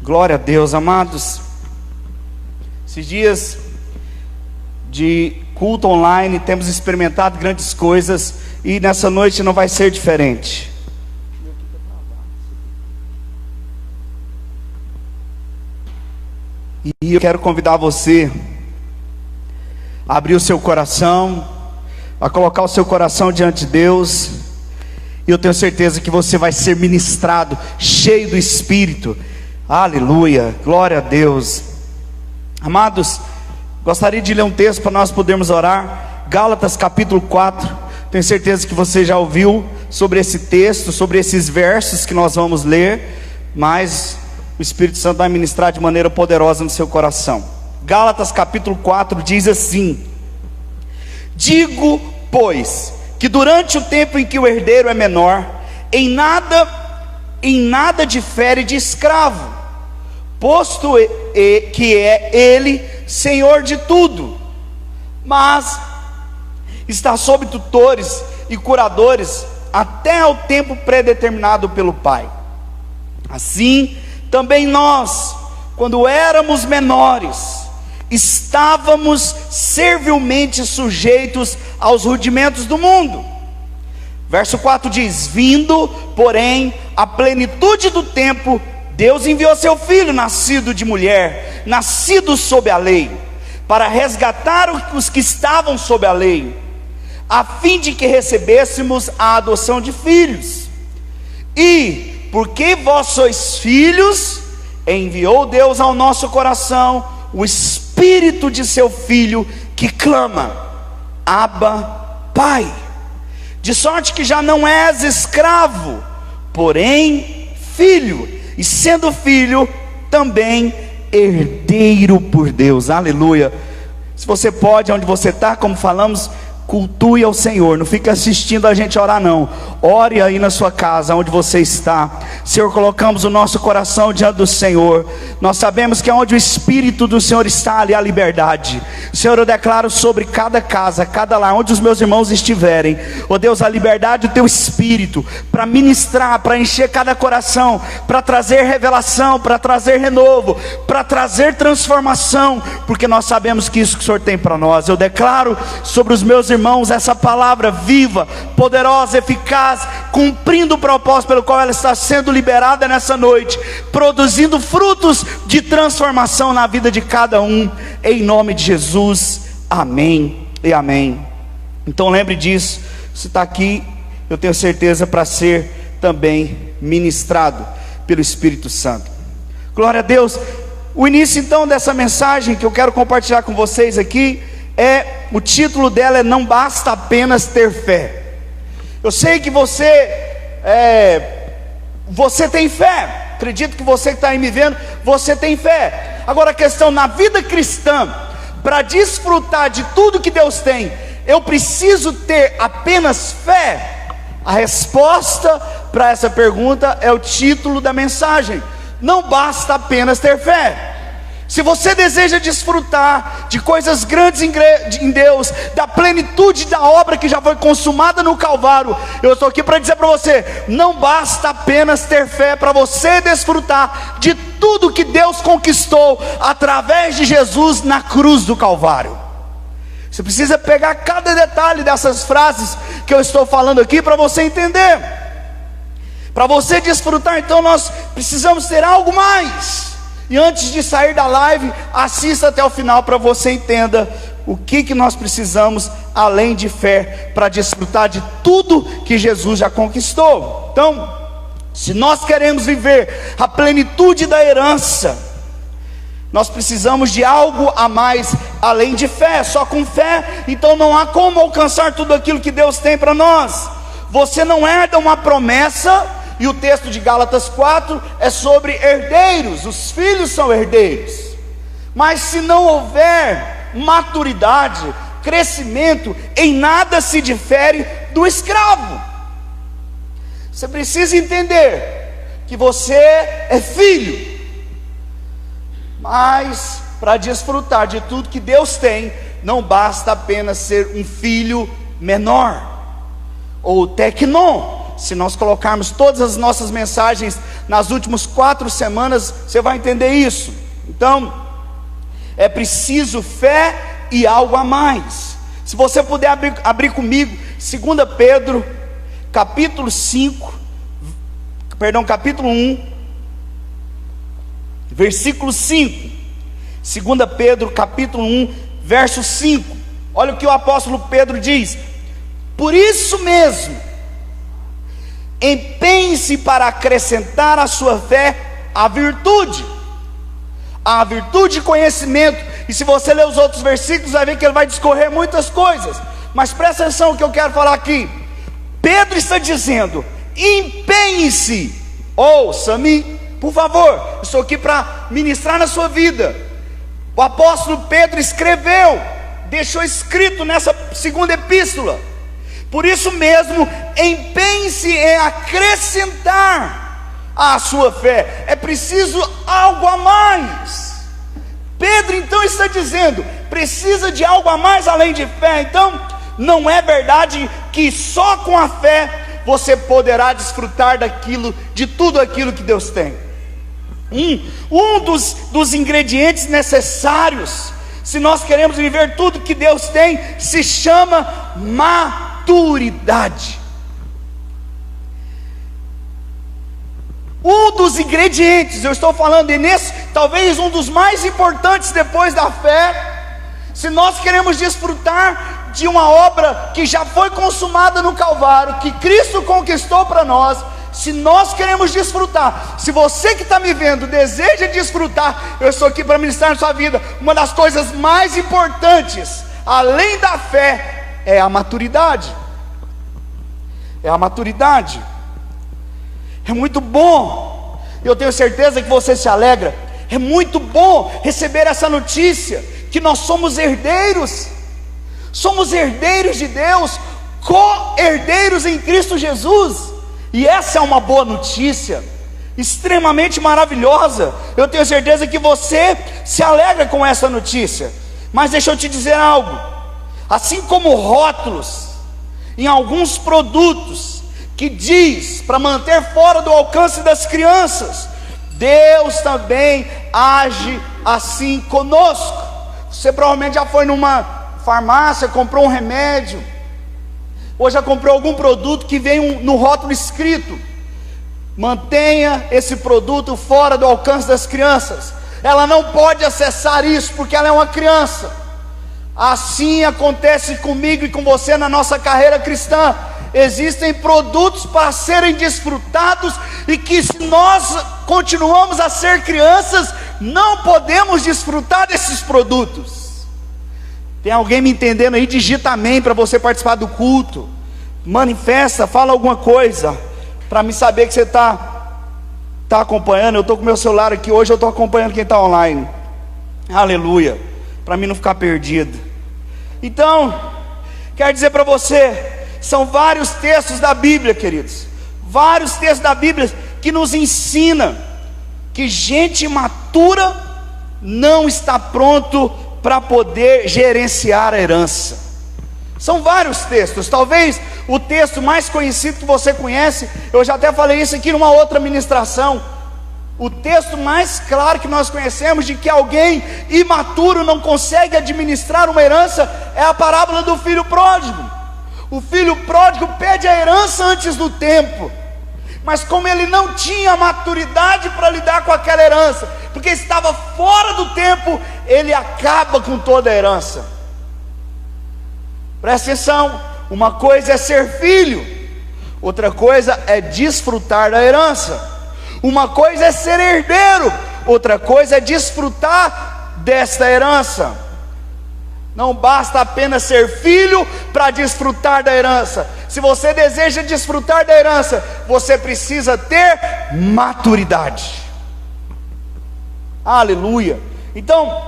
Glória a Deus, amados. Esses dias de culto online temos experimentado grandes coisas e nessa noite não vai ser diferente. E eu quero convidar você a abrir o seu coração, a colocar o seu coração diante de Deus. E eu tenho certeza que você vai ser ministrado, cheio do Espírito. Aleluia, glória a Deus. Amados, gostaria de ler um texto para nós podermos orar. Gálatas capítulo 4. Tenho certeza que você já ouviu sobre esse texto, sobre esses versos que nós vamos ler, mas o Espírito Santo vai ministrar de maneira poderosa no seu coração. Gálatas capítulo 4 diz assim: digo, pois, que durante o tempo em que o herdeiro é menor, em nada difere de escravo, posto que é ele senhor de tudo, mas está sob tutores e curadores até ao tempo predeterminado pelo Pai. Assim também nós, quando éramos menores, estávamos servilmente sujeitos aos rudimentos do mundo. Verso 4 diz: vindo, porém, a plenitude do tempo, Deus enviou seu Filho, nascido de mulher, nascido sob a lei, para resgatar os que estavam sob a lei, a fim de que recebêssemos a adoção de filhos. E porque vós sois filhos, enviou Deus ao nosso coração o Espírito de seu Filho, que clama: Abba, Pai. De sorte que já não és escravo, porém filho, e sendo filho, também herdeiro por Deus. Aleluia. Se você pode, onde você está, como falamos, cultue ao Senhor, não fique assistindo a gente orar não. Ore aí na sua casa, onde você está. Senhor, colocamos o nosso coração diante do Senhor. Nós sabemos que onde o Espírito do Senhor está, ali há liberdade. Senhor, eu declaro sobre cada casa, cada lar, onde os meus irmãos estiverem, ó Deus, a liberdade do teu Espírito, para ministrar, para encher cada coração, para trazer revelação, para trazer renovo, para trazer transformação, porque nós sabemos que isso que o Senhor tem para nós. Eu declaro sobre os meus irmãos essa palavra viva, poderosa, eficaz, cumprindo o propósito pelo qual ela está sendo liberada nessa noite, produzindo frutos de transformação na vida de cada um, em nome de Jesus, amém e amém. Então lembre disso, você está aqui, eu tenho certeza, para ser também ministrado pelo Espírito Santo. Glória a Deus. O início então dessa mensagem que eu quero compartilhar com vocês aqui, o título dela é: não basta apenas ter fé. Eu sei que você tem fé, acredito que você que está aí me vendo, você tem fé. Agora a questão na vida cristã, para desfrutar de tudo que Deus tem, eu preciso ter apenas fé? A resposta para essa pergunta é o título da mensagem: não basta apenas ter fé. Se você deseja desfrutar de coisas grandes em Deus, da plenitude da obra que já foi consumada no Calvário, eu estou aqui para dizer para você: não basta apenas ter fé para você desfrutar de tudo que Deus conquistou através de Jesus na cruz do Calvário. Você precisa pegar cada detalhe dessas frases que eu estou falando aqui para você entender. Para você desfrutar, então, nós precisamos ter algo mais. E antes de sair da live, assista até o final para você entenda o que nós precisamos, além de fé, para desfrutar de tudo que Jesus já conquistou. Então, se nós queremos viver a plenitude da herança, nós precisamos de algo a mais além de fé. Só com fé, então não há como alcançar tudo aquilo que Deus tem para nós. Você não herda uma promessa. E o texto de Gálatas 4 é sobre herdeiros, os filhos são herdeiros. Mas se não houver maturidade, crescimento, em nada se difere do escravo. Você precisa entender que você é filho, mas para desfrutar de tudo que Deus tem, não basta apenas ser um filho menor, ou tecnon. Se nós colocarmos todas as nossas mensagens nas últimas 4 semanas, você vai entender isso. Então, é preciso fé e algo a mais. Se você puder abrir comigo, 2 Pedro, capítulo 1, versículo 5. 2 Pedro, capítulo 1, verso 5. Olha o que o apóstolo Pedro diz: por isso mesmo, empenhe-se para acrescentar à sua fé a virtude e conhecimento. E se você ler os outros versículos, vai ver que ele vai discorrer muitas coisas. Mas presta atenção no que eu quero falar aqui. Pedro está dizendo: empenhe-se. Ouça-me, por favor, estou aqui para ministrar na sua vida. O apóstolo Pedro escreveu, deixou escrito nessa segunda epístola: por isso mesmo, empenhe-se em acrescentar à sua fé. É preciso algo a mais. Pedro então está dizendo: precisa de algo a mais além de fé. Então, não é verdade que só com a fé você poderá desfrutar de tudo aquilo que Deus tem. Um dos ingredientes necessários, se nós queremos viver tudo que Deus tem, se chama maturidade. Um dos ingredientes, eu estou falando, e nesse, talvez um dos mais importantes depois da fé, se nós queremos desfrutar de uma obra que já foi consumada no Calvário, que Cristo conquistou para nós, se nós queremos desfrutar, se você que está me vendo deseja desfrutar, eu estou aqui para ministrar na sua vida. Uma das coisas mais importantes, além da fé, é a maturidade. É a maturidade. É muito bom, eu tenho certeza que você se alegra. É muito bom receber essa notícia, que nós somos herdeiros de Deus, co-herdeiros em Cristo Jesus. E essa é uma boa notícia, extremamente maravilhosa. Eu tenho certeza que você se alegra com essa notícia. Mas deixa eu te dizer algo: assim como rótulos em alguns produtos que diz para manter fora do alcance das crianças, Deus também age assim conosco. Você provavelmente já foi numa farmácia, comprou um remédio, ou já comprou algum produto que vem no rótulo escrito: mantenha esse produto fora do alcance das crianças. Ela não pode acessar isso porque ela é uma criança. Assim acontece comigo e com você na nossa carreira cristã. Existem produtos para serem desfrutados, e que se nós continuamos a ser crianças, não podemos desfrutar desses produtos. Tem alguém me entendendo aí? Digita amém para você participar do culto. Manifesta, fala alguma coisa, para me saber que você está acompanhando. Eu estou com meu celular aqui hoje, eu estou acompanhando quem está online. Aleluia, para mim não ficar perdido. Então, quero dizer para você, são vários textos da Bíblia, queridos, vários textos da Bíblia que nos ensinam que gente imatura não está pronto para poder gerenciar a herança. São vários textos. Talvez o texto mais conhecido que você conhece, eu já até falei isso aqui numa outra ministração, o texto mais claro que nós conhecemos de que alguém imaturo não consegue administrar uma herança é a parábola do filho pródigo. O filho pródigo pede a herança antes do tempo, mas como ele não tinha maturidade para lidar com aquela herança, porque estava fora do tempo, ele acaba com toda a herança. Presta atenção, uma coisa é ser filho, outra coisa é desfrutar da herança. Uma coisa é ser herdeiro, outra coisa é desfrutar desta herança. Não basta apenas ser filho para desfrutar da herança. Se você deseja desfrutar da herança, você precisa ter maturidade. Aleluia. Então,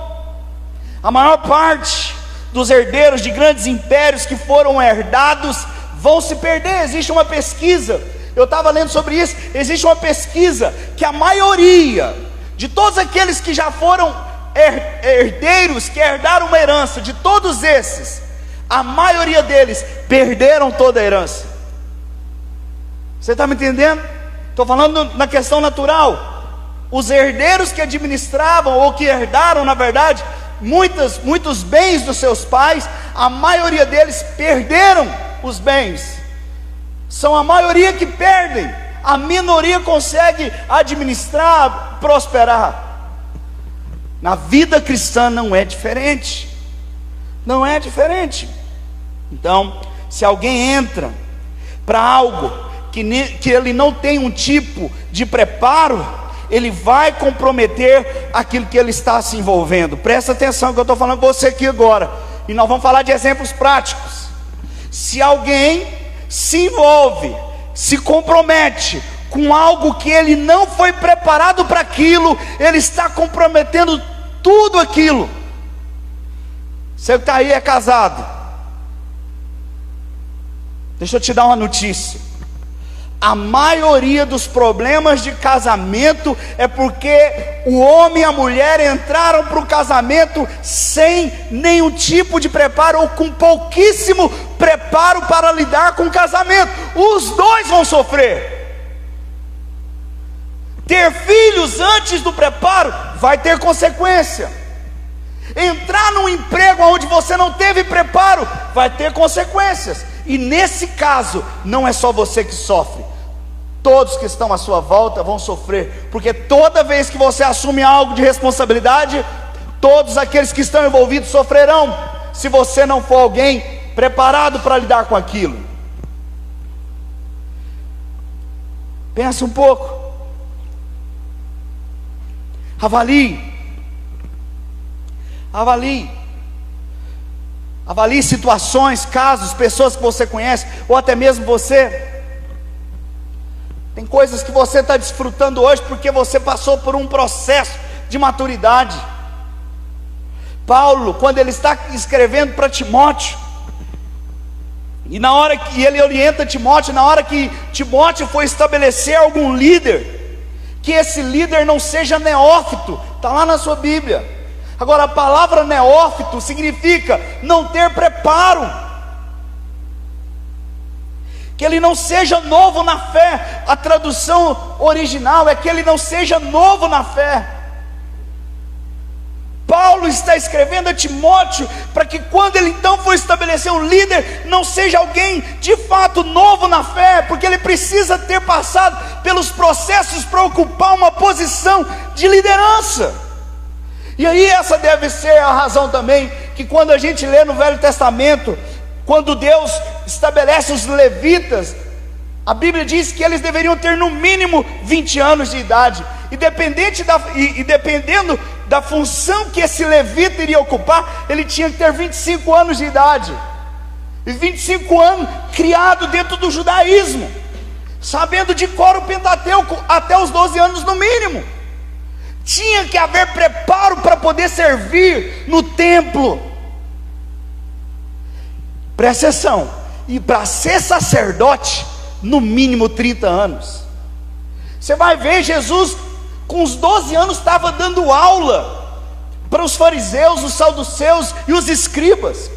a maior parte dos herdeiros de grandes impérios que foram herdados vão se perder. Existe uma pesquisa, eu estava lendo sobre isso, existe uma pesquisa que a maioria de todos aqueles que já foram herdeiros, que herdaram uma herança, de todos esses, a maioria deles perderam toda a herança. Você está me entendendo? estou falando na questão natural. Os herdeiros que administravam, ou que herdaram, na verdade, muitos bens dos seus pais, a maioria deles perderam os bens. São a maioria que perdem, a minoria consegue administrar, prosperar. Na vida cristã não é diferente. Não é diferente. Então, se alguém entra para algo que ele não tem um tipo de preparo, ele vai comprometer aquilo que ele está se envolvendo. Presta atenção que eu estou falando com você aqui agora, e nós vamos falar de exemplos práticos. Se alguém se envolve, se compromete com algo que ele não foi preparado para aquilo, ele está comprometendo tudo aquilo. Você que está aí é casado, deixa eu te dar uma notícia. A maioria dos problemas de casamento é porque o homem e a mulher entraram para o casamento sem nenhum tipo de preparo, ou com pouquíssimo preparo para lidar com o casamento. Os dois vão sofrer. Ter filhos antes do preparo vai ter consequência. Entrar num emprego onde você não teve preparo vai ter consequências. E nesse caso, não é só você que sofre, todos que estão à sua volta vão sofrer, porque toda vez que você assume algo de responsabilidade, todos aqueles que estão envolvidos sofrerão, se você não for alguém preparado para lidar com aquilo. Pensa um pouco, avalie situações, casos, pessoas que você conhece, ou até mesmo você. Tem coisas que você está desfrutando hoje porque você passou por um processo de maturidade. Paulo, quando ele está escrevendo para Timóteo, e na hora que ele orienta Timóteo, na hora que Timóteo for estabelecer algum líder, que esse líder não seja neófito, está lá na sua Bíblia. Agora, a palavra neófito significa não ter preparo, que ele não seja novo na fé. A tradução original é que ele não seja novo na fé. Paulo está escrevendo a Timóteo para que quando ele então for estabelecer um líder, não seja alguém de fato novo na fé, porque ele precisa ter passado pelos processos para ocupar uma posição de liderança. E aí essa deve ser a razão também, que quando a gente lê no Velho Testamento, quando Deus estabelece os levitas, a Bíblia diz que eles deveriam ter no mínimo 20 anos de idade, e dependendo da função que esse levita iria ocupar, ele tinha que ter 25 anos de idade, e 25 anos criado dentro do judaísmo, sabendo de cor o Pentateuco até os 12 anos no mínimo. Tinha que haver preparo para poder servir no templo. Presta atenção, e para ser sacerdote, no mínimo 30 anos. Você vai ver, Jesus com os 12 anos estava dando aula para os fariseus, os saduceus e os escribas,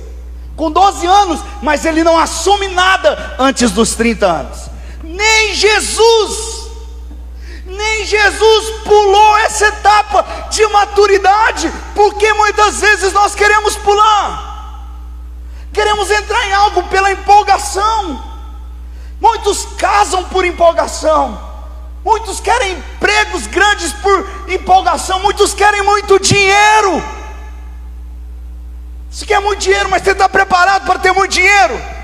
com 12 anos, mas ele não assume nada antes dos 30 anos. Nem Jesus pulou essa etapa de maturidade, porque muitas vezes nós queremos pular, queremos entrar em algo pela empolgação. Muitos casam por empolgação, muitos querem empregos grandes por empolgação, muitos querem muito dinheiro. Você quer muito dinheiro, mas você está preparado para ter muito dinheiro?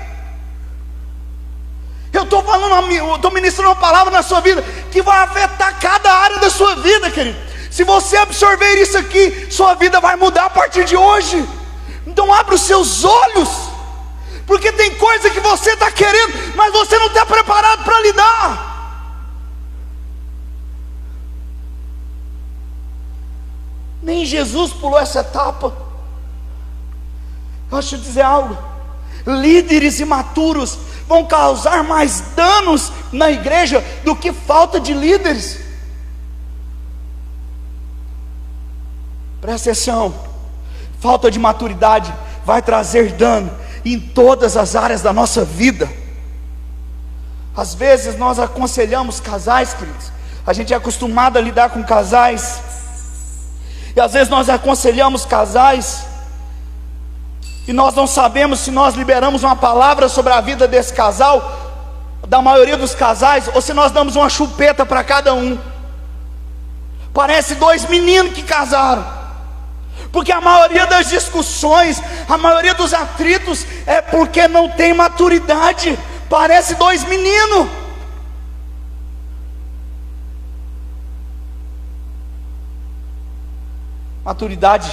Eu estou ministrando uma palavra na sua vida que vai afetar cada área da sua vida, querido. Se você absorver isso aqui, sua vida vai mudar a partir de hoje. Então abra os seus olhos, porque tem coisa que você está querendo, mas você não está preparado para lidar. Nem Jesus pulou essa etapa. Deixa eu te dizer algo: líderes imaturos vão causar mais danos na igreja do que falta de líderes. Presta atenção, falta de maturidade vai trazer dano em todas as áreas da nossa vida. Às vezes nós aconselhamos casais, queridos, a gente é acostumado a lidar com casais, e às vezes nós aconselhamos casais, e nós não sabemos se nós liberamos uma palavra sobre a vida desse casal, da maioria dos casais, ou se nós damos uma chupeta para cada um. Parece dois meninos que casaram, porque a maioria das discussões, a maioria dos atritos é porque não tem maturidade. Parece dois meninos. Maturidade,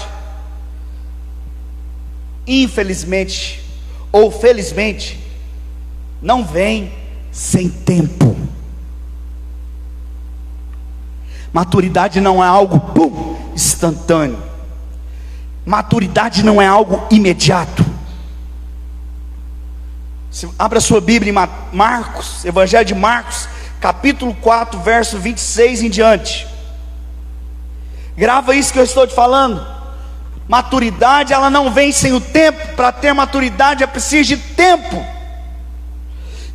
infelizmente ou felizmente, não vem sem tempo. Maturidade não é algo instantâneo. Maturidade não é algo imediato. Abra sua Bíblia em Marcos, Evangelho de Marcos, capítulo 4, verso 26 em diante. Grava isso que eu estou te falando. Maturidade, ela não vem sem o tempo. Para ter maturidade é preciso de tempo.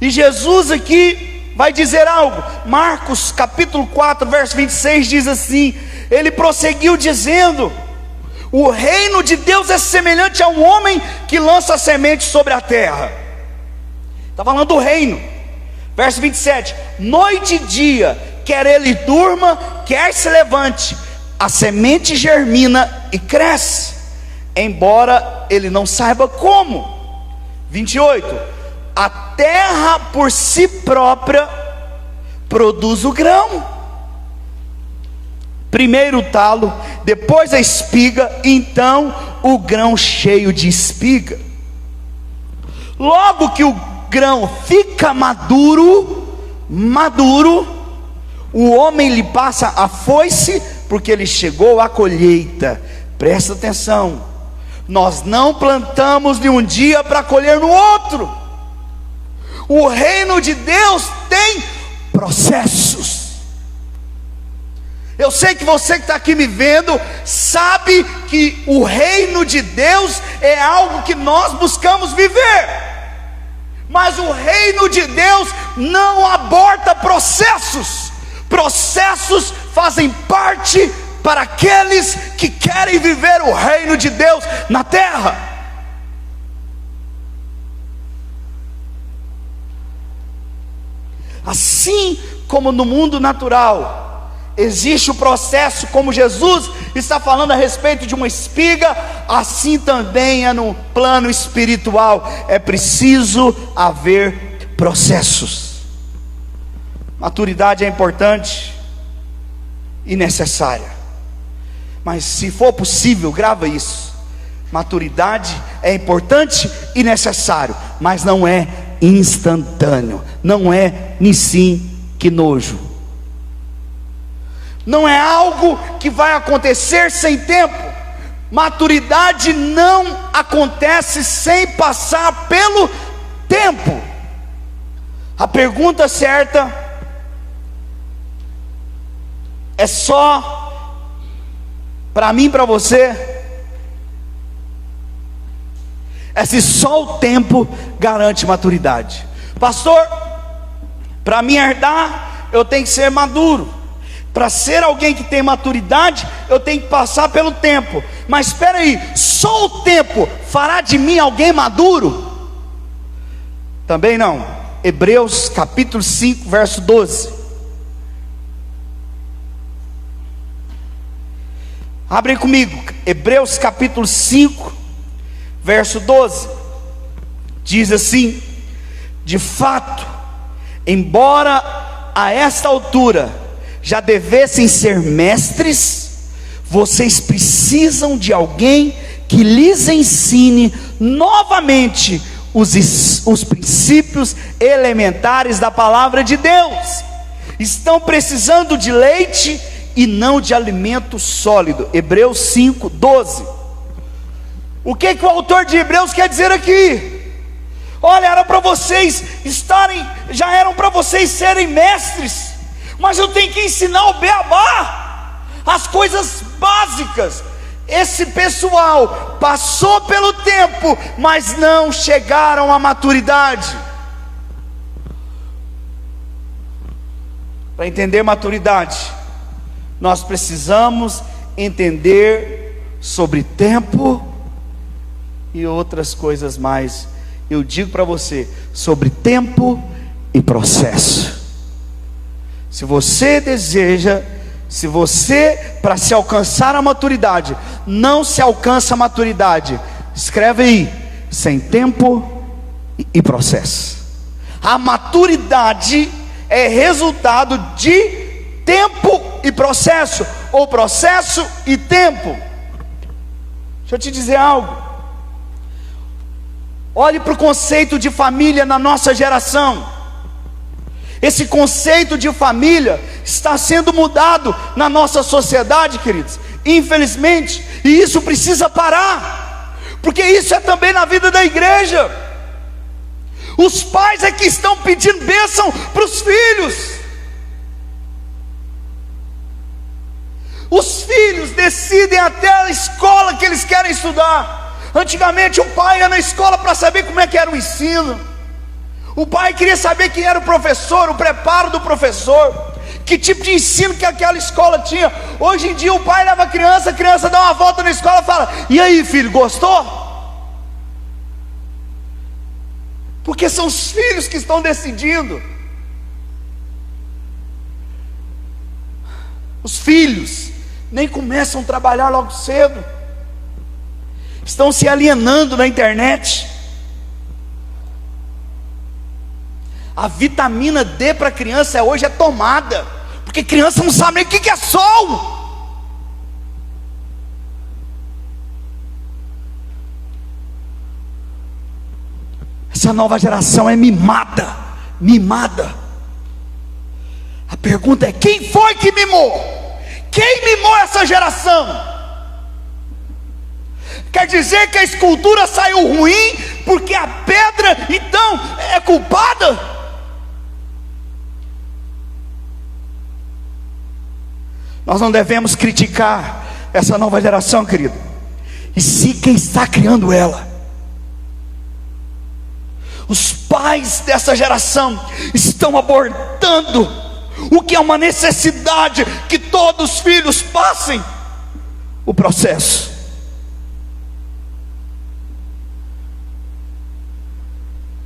E Jesus aqui vai dizer algo. Marcos capítulo 4, verso 26 diz assim: ele prosseguiu dizendo: o reino de Deus é semelhante a um homem que lança a semente sobre a terra. Está falando do reino. Verso 27: noite e dia, quer ele durma, quer se levante, a semente germina e cresce, embora ele não saiba como. 28: a terra por si própria produz o grão. Primeiro o talo, depois a espiga, então o grão cheio de espiga. Logo que o grão fica maduro, o homem lhe passa a foice, porque ele chegou à colheita. Presta atenção, nós não plantamos de um dia para colher no outro. O reino de Deus tem processos. Eu sei que você que está aqui me vendo sabe que o reino de Deus é algo que nós buscamos viver, mas o reino de Deus não aborta processos. Processos fazem parte para aqueles que querem viver o reino de Deus na terra. Assim como no mundo natural existe o processo, como Jesus está falando a respeito de uma espiga, assim também é no plano espiritual. É preciso haver processos. Maturidade é importante e necessária, mas se for possível, grava isso: maturidade é importante e necessário, mas não é instantâneo, não é sim que nojo, não é algo que vai acontecer sem tempo. Maturidade não acontece sem passar pelo tempo. A pergunta certa é só para mim e para você, é se só o tempo garante maturidade. Pastor, para me herdar eu tenho que ser maduro. Para ser alguém que tem maturidade eu tenho que passar pelo tempo. Mas espera aí, só o tempo fará de mim alguém maduro? Também não. Hebreus capítulo 5, verso 12. Abrem comigo, Hebreus capítulo 5, verso 12. Diz assim: de fato, embora a esta altura já devessem ser mestres, vocês precisam de alguém que lhes ensine novamente os princípios elementares da palavra de Deus. Estão precisando de leite e não de alimento sólido. Hebreus 5, 12. O que o autor de Hebreus quer dizer aqui? Olha, era para vocês estarem, já eram para vocês serem mestres, mas eu tenho que ensinar o beabá, as coisas básicas. Esse pessoal passou pelo tempo, mas não chegaram à maturidade. Para entender maturidade, nós precisamos entender sobre tempo e outras coisas mais. Eu digo para você, sobre tempo e processo. Se você deseja, para se alcançar a maturidade, não se alcança a maturidade, escreve aí, sem tempo e processo. A maturidade é resultado de tempo e processo, ou processo e tempo. Deixa eu te dizer algo. Olhe para o conceito de família na nossa geração. Esse conceito de família está sendo mudado na nossa sociedade, queridos, infelizmente, e isso precisa parar, porque isso é também na vida da igreja. Os pais é que estão pedindo bênção para os filhos. Os filhos decidem até a escola que eles querem estudar. Antigamente o pai ia na escola para saber como é que era o ensino. O pai queria saber quem era o professor, o preparo do professor, que tipo de ensino que aquela escola tinha. Hoje em dia o pai leva a criança dá uma volta na escola e fala: e aí, filho, gostou? Porque são os filhos que estão decidindo. Os filhos nem começam a trabalhar logo cedo, estão se alienando na internet. A vitamina D para criança hoje é tomada, porque criança não sabe nem o que é sol. Essa nova geração é mimada. A pergunta é: quem foi que mimou? Quem mimou essa geração? Quer dizer que a escultura saiu ruim porque a pedra então é culpada? Nós não devemos criticar essa nova geração, querido, e sim quem está criando ela. Os pais dessa geração estão abordando o que é uma necessidade, que todos os filhos passem o processo.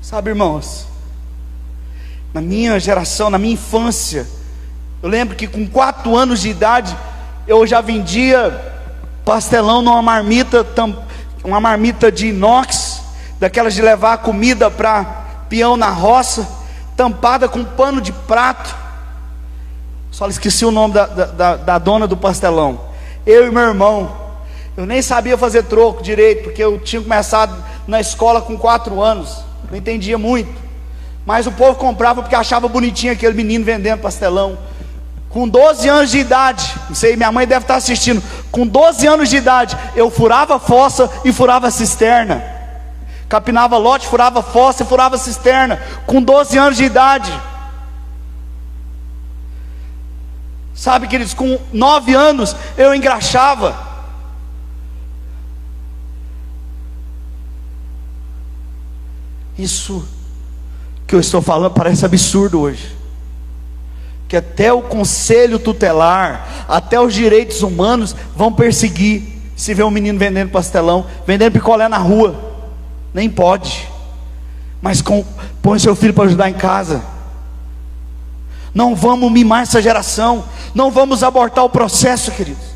Sabe, irmãos, na minha geração, na minha infância, eu lembro que com 4 anos de idade eu já vendia pastelão numa marmita, uma marmita de inox, daquelas de levar comida para peão na roça, tampada com pano de prato. Só esqueci o nome da dona do pastelão. Eu e meu irmão, eu nem sabia fazer troco direito, porque eu tinha começado na escola com 4 anos, não entendia muito, mas o povo comprava porque achava bonitinho aquele menino vendendo pastelão. Com 12 anos de idade, não sei, minha mãe deve estar assistindo, com 12 anos de idade, eu furava fossa e furava cisterna, capinava lote, furava fossa e furava cisterna, com 12 anos de idade. Sabe, queridos, com 9 anos eu engraxava. Isso que eu estou falando parece absurdo hoje, que até o conselho tutelar, até os direitos humanos vão perseguir se vê um menino vendendo pastelão, vendendo picolé na rua. Nem pode, mas põe seu filho para ajudar em casa. Não vamos mimar essa geração, não vamos abortar o processo, queridos.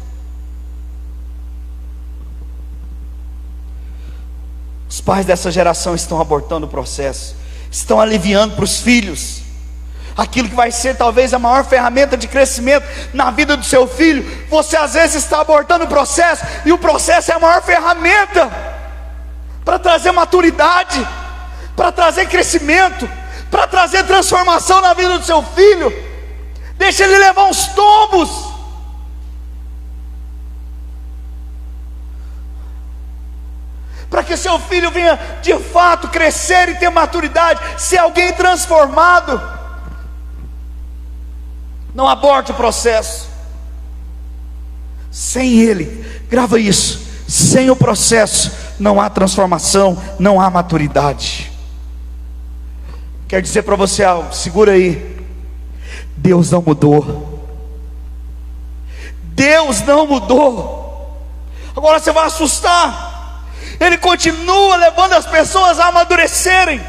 Os pais dessa geração estão abortando o processo, estão aliviando para os filhos aquilo que vai ser talvez a maior ferramenta de crescimento na vida do seu filho. Você às vezes está abortando o processo, e o processo é a maior ferramenta para trazer maturidade, para trazer crescimento, para trazer transformação na vida do seu filho. Deixa ele levar uns tombos, para que seu filho venha de fato crescer e ter maturidade, ser alguém transformado. Não aborte o processo. Sem ele, grava isso, sem o processo não há transformação, não há maturidade. Quero dizer para você algo, segura aí. Deus não mudou. Deus não mudou. Agora você vai assustar. Ele continua levando as pessoas a amadurecerem.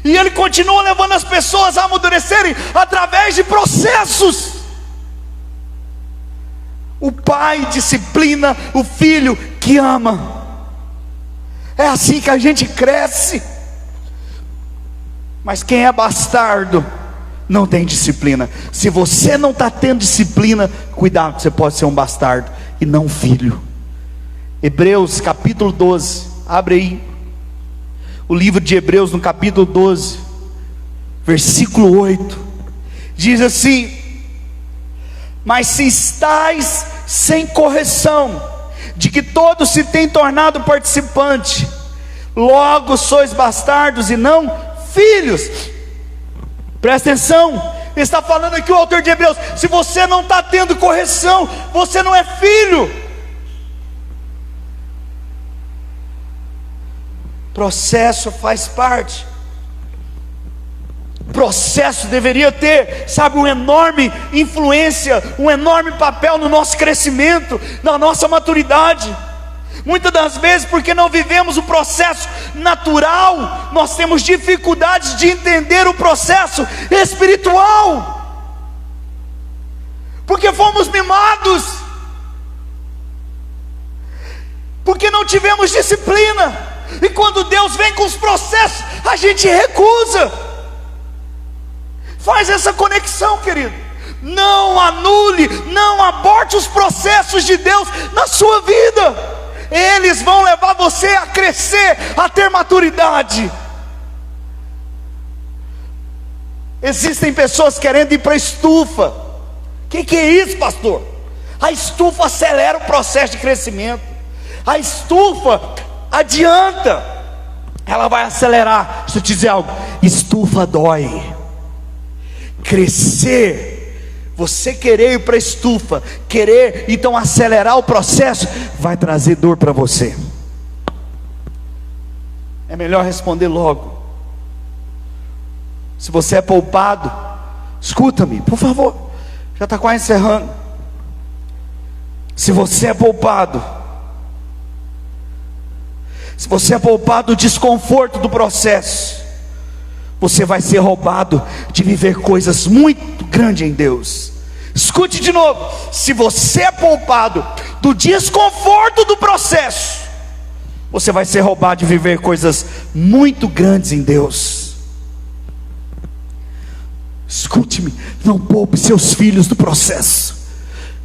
E Ele continua levando as pessoas a amadurecerem através de processos. O pai disciplina o filho que ama. É assim que a gente cresce. Mas quem é bastardo não tem disciplina. Se você não está tendo disciplina, cuidado, você pode ser um bastardo e não um filho. Hebreus capítulo 12, abre aí o livro de Hebreus no capítulo 12, versículo 8, diz assim: mas se estáis sem correção, de que todos se têm tornado participante, logo sois bastardos e não filhos. Presta atenção, está falando aqui o autor de Hebreus: se você não está tendo correção, você não é filho. Processo faz parte. Processo deveria ter, sabe, uma enorme influência, um enorme papel no nosso crescimento, na nossa maturidade. Muitas das vezes, porque não vivemos o processo natural, nós temos dificuldades de entender o processo espiritual, porque fomos mimados, porque não tivemos disciplina. E quando Deus vem com os processos, a gente recusa. Faz essa conexão, querido. Não anule, não aborte os processos de Deus na sua vida. Eles vão levar você a crescer, a ter maturidade. Existem pessoas querendo ir para a estufa. O que é isso, pastor? A estufa acelera o processo de crescimento. A estufa adianta, ela vai acelerar. Deixa eu te dizer algo: estufa dói. Crescer, você querer ir para a estufa, querer então acelerar o processo, vai trazer dor para você. É melhor responder logo. Se você é poupado, escuta-me, por favor, já está quase encerrando. Se você é poupado, se você é poupado do desconforto do processo, você vai ser roubado de viver coisas muito grandes em Deus. Escute de novo: se você é poupado do desconforto do processo, você vai ser roubado de viver coisas muito grandes em Deus. Escute-me, não poupe seus filhos do processo.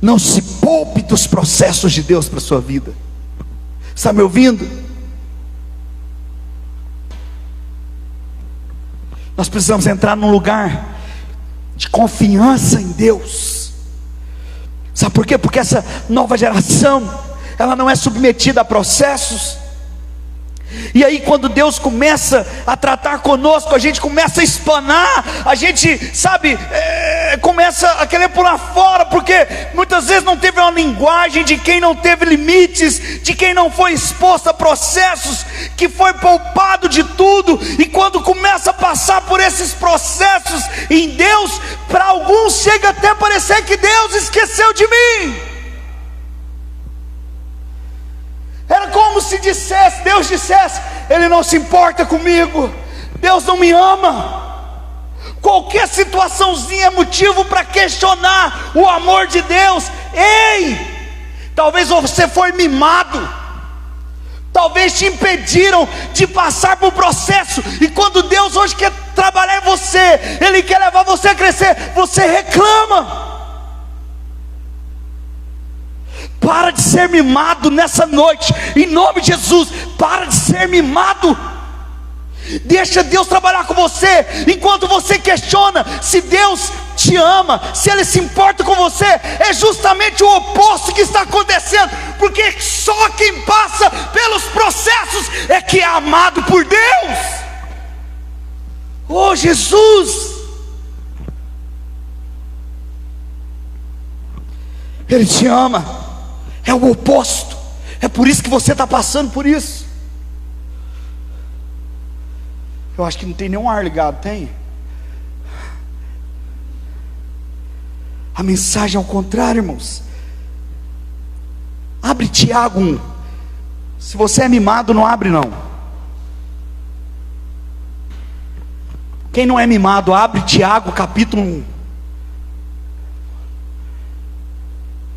Não se poupe dos processos de Deus para a sua vida. Está me ouvindo? Nós precisamos entrar num lugar de confiança em Deus. Sabe por quê? Porque essa nova geração, ela não é submetida a processos. E aí quando Deus começa a tratar conosco, a gente começa a espanar, a gente, sabe, começa a querer pular fora, porque muitas vezes não teve uma linguagem de quem não teve limites, de quem não foi exposto a processos, que foi poupado de tudo. E quando começa a passar por esses processos em Deus, para alguns chega até a parecer que Deus esqueceu de mim. Era como se dissesse, Deus dissesse: Ele não se importa comigo, Deus não me ama. Qualquer situaçãozinha é motivo para questionar o amor de Deus. Ei, talvez você foi mimado, talvez te impediram de passar por processo, e quando Deus hoje quer trabalhar em você, Ele quer levar você a crescer, você reclama. Para de ser mimado nessa noite, em nome de Jesus. Para de ser mimado. Deixa Deus trabalhar com você. Enquanto você questiona se Deus te ama, se Ele se importa com você, é justamente o oposto que está acontecendo. Porque só quem passa pelos processos é que é amado por Deus. Oh Jesus, Ele te ama. É o oposto. É por isso que você está passando por isso. Eu acho que não tem nenhum ar ligado, tem? A mensagem é ao contrário, irmãos. Abre Tiago 1. Se você é mimado, não abre não. Quem não é mimado, abre Tiago capítulo 1.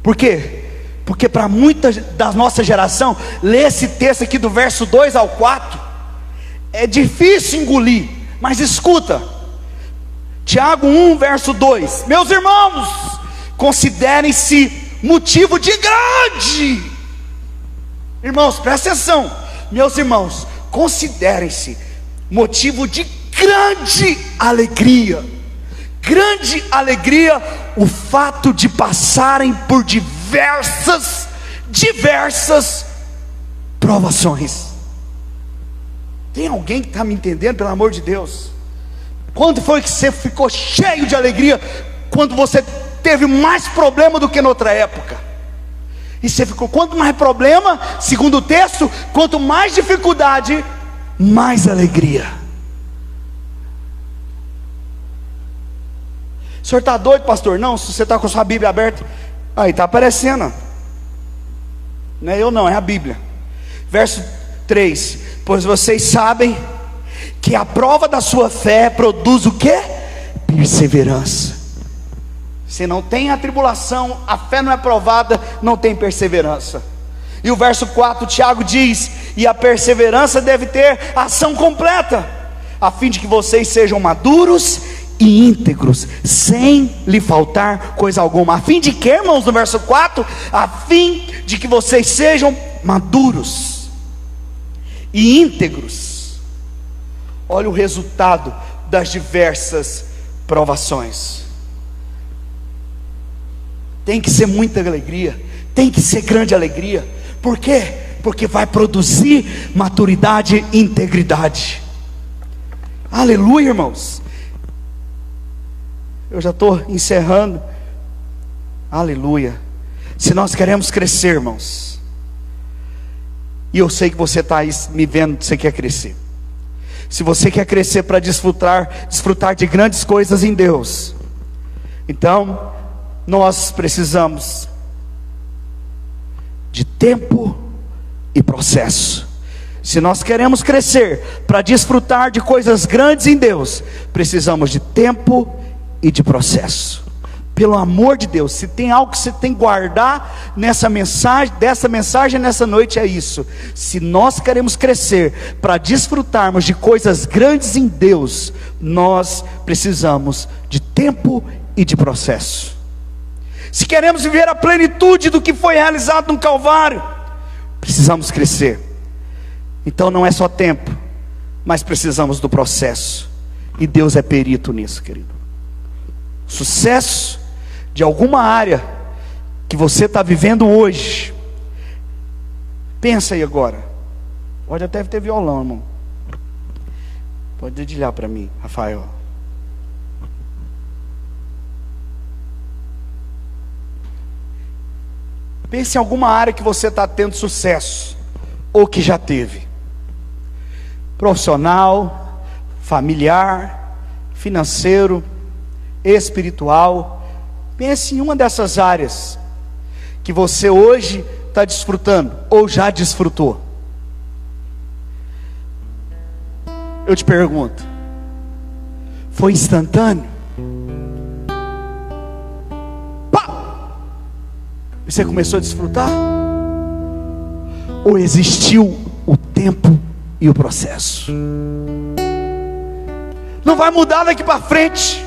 Por quê? Porque para muita da nossa geração, ler esse texto aqui do verso 2 ao 4 é difícil engolir. Mas escuta, Tiago 1 verso 2: meus irmãos, considerem-se motivo de grande, irmãos, presta atenção, meus irmãos, considerem-se motivo de grande alegria o fato de passarem por diversas provações. Tem alguém que está me entendendo, pelo amor de Deus? Quando foi que você ficou cheio de alegria? Quando você teve mais problema do que noutra época. E você ficou, quanto mais problema, segundo o texto, quanto mais dificuldade, mais alegria. O senhor está doido, pastor? Não, se você está com a sua Bíblia aberta, aí está aparecendo. Não é eu não, é a Bíblia. Verso 3: pois vocês sabem que a prova da sua fé produz o quê? Perseverança. Se não tem a tribulação, a fé não é provada, não tem perseverança. E o verso 4, Tiago diz: e a perseverança deve ter ação completa, a fim de que vocês sejam maduros e íntegros, sem lhe faltar coisa alguma. A fim de que, irmãos, no verso 4, a fim de que vocês sejam maduros e íntegros. Olha o resultado das diversas provações. Tem que ser muita alegria, tem que ser grande alegria. Por quê? Porque vai produzir maturidade e integridade. Aleluia, irmãos. Eu já estou encerrando. Aleluia. Se nós queremos crescer, irmãos, e eu sei que você está aí me vendo, você quer crescer. Se você quer crescer para desfrutar de grandes coisas em Deus, então nós precisamos de tempo e processo. Se nós queremos crescer para desfrutar de coisas grandes em Deus, precisamos de tempo e de processo. Pelo amor de Deus, se tem algo que você tem que guardar dessa mensagem nessa noite, é isso. Se nós queremos crescer para desfrutarmos de coisas grandes em Deus, nós precisamos de tempo e de processo. Se queremos viver a plenitude do que foi realizado no Calvário, precisamos crescer. Então não é só tempo, mas precisamos do processo. E Deus é perito nisso, querido. Sucesso de alguma área que você está vivendo hoje. Pensa aí agora. Pode até ter violão, irmão. Pode dedilhar para mim, Rafael. Pense em alguma área que você está tendo sucesso, ou que já teve. Profissional, familiar, financeiro, espiritual. Pense em uma dessas áreas que você hoje está desfrutando, ou já desfrutou. Eu te pergunto, foi instantâneo? Pá! E você começou a desfrutar? Ou existiu o tempo e o processo? Não vai mudar daqui para frente.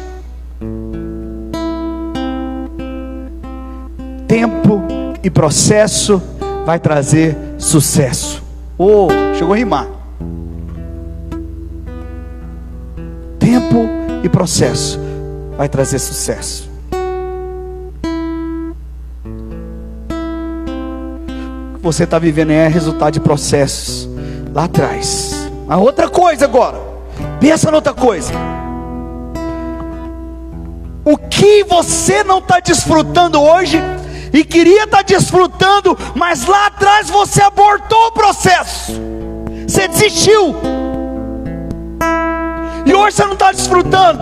Tempo e processo vai trazer sucesso. Oh, chegou a rimar. Tempo e processo vai trazer sucesso. O que você está vivendo é resultado de processos lá atrás. A outra coisa agora, pensa noutra coisa. O que você não está desfrutando hoje e queria estar desfrutando, mas lá atrás você abortou o processo, você desistiu, e hoje você não está desfrutando.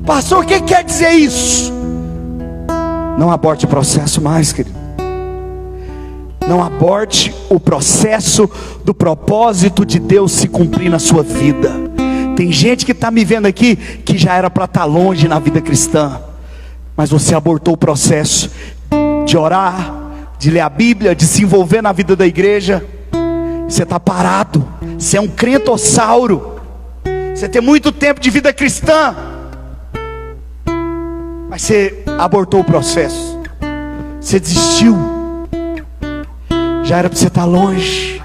Pastor, o que quer dizer isso? Não aborte o processo mais, querido. Não aborte o processo do propósito de Deus se cumprir na sua vida. Tem gente que está me vendo aqui que já era para estar longe na vida cristã, mas você abortou o processo de orar, de ler a Bíblia, de se envolver na vida da igreja. Você está parado. Você é um crentossauro. Você tem muito tempo de vida cristã, mas você abortou o processo. Você desistiu. Já era para você estar longe.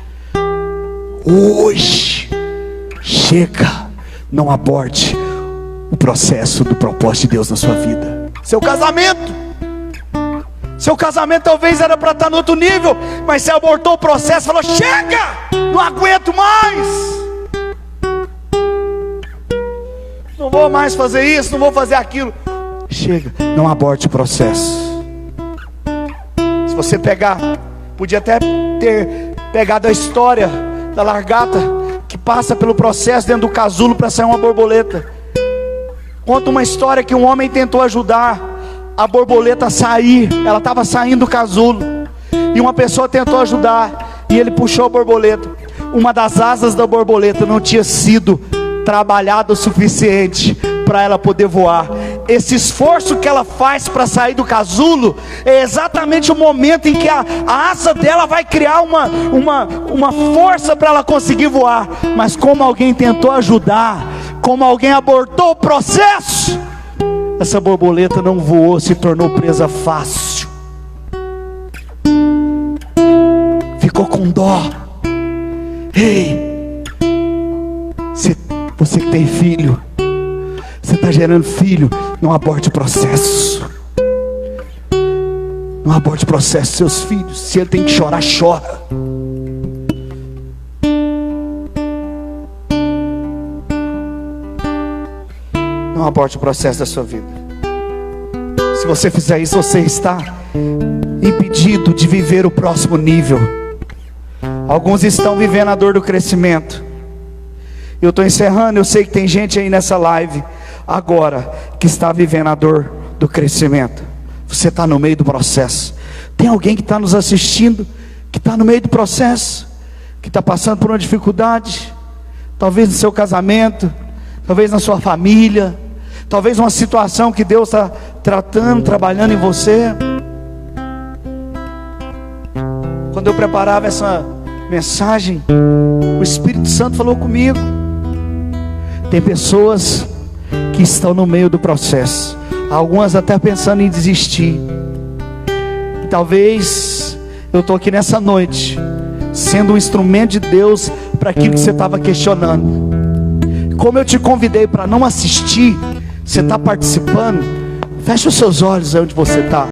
Hoje, chega. Não aborte o processo do propósito de Deus na sua vida. Seu casamento talvez era para estar no outro nível, mas você abortou o processo, falou: chega, não aguento mais, não vou mais fazer isso, não vou fazer aquilo. Chega, não aborte o processo. Se você pegar, podia até ter pegado a história da largata que passa pelo processo dentro do casulo para sair uma borboleta. Conta uma história que um homem tentou ajudar a borboleta a sair. Ela estava saindo do casulo e uma pessoa tentou ajudar, e ele puxou a borboleta. Uma das asas da borboleta não tinha sido trabalhada o suficiente para ela poder voar. Esse esforço que ela faz para sair do casulo é exatamente o momento em que a asa dela vai criar uma força para ela conseguir voar. Mas como alguém tentou ajudar, como alguém abortou o processo, essa borboleta não voou, se tornou presa fácil. Ficou com dó. Ei, você que tem filho, você está gerando filho, não aborte o processo. Não aborte o processo dos seus filhos. Se ele tem que chorar, chora. Não aborte o processo da sua vida. Se você fizer isso, você está impedido de viver o próximo nível. Alguns estão vivendo a dor do crescimento. Eu estou encerrando. Eu sei que tem gente aí nessa live agora que está vivendo a dor do crescimento. Você está no meio do processo. Tem alguém que está nos assistindo que está no meio do processo, que está passando por uma dificuldade, talvez no seu casamento, talvez na sua família, talvez uma situação que Deus está tratando, trabalhando em você. Quando eu preparava essa mensagem, o Espírito Santo falou comigo. Tem pessoas que estão no meio do processo, algumas até pensando em desistir. E talvez eu estou aqui nessa noite sendo um instrumento de Deus para aquilo que você estava questionando. Como eu te convidei para não assistir, você está participando, fecha os seus olhos aí onde você está.